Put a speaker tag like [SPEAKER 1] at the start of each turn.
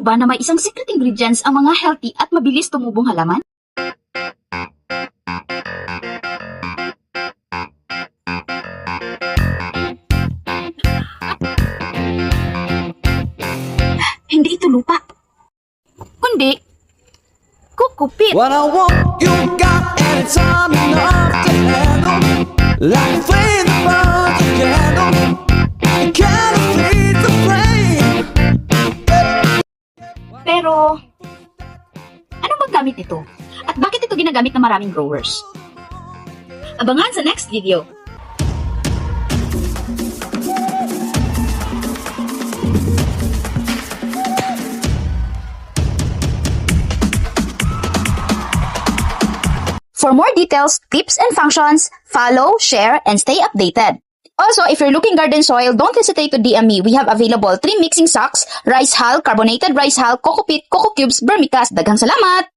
[SPEAKER 1] ba na may isang secret ingredients ang mga healthy at mabilis tumubong halaman? Hindi ito lupa. Kundi, kukupit.
[SPEAKER 2] What I want, you got anytime enough to handle. Like a flame that burns a candle. You can't feed the flame.
[SPEAKER 1] Pero, anong bang gamit ito? At bakit ito ginagamit ng maraming growers? Abangan sa next video. For more details, tips, and functions, follow, share, and stay updated. Also, if you're looking garden soil, don't hesitate to DM me. We have available 3 mixing sacks, rice hull, carbonated rice hull, coco peat, coco cubes, vermicast. Daghang salamat!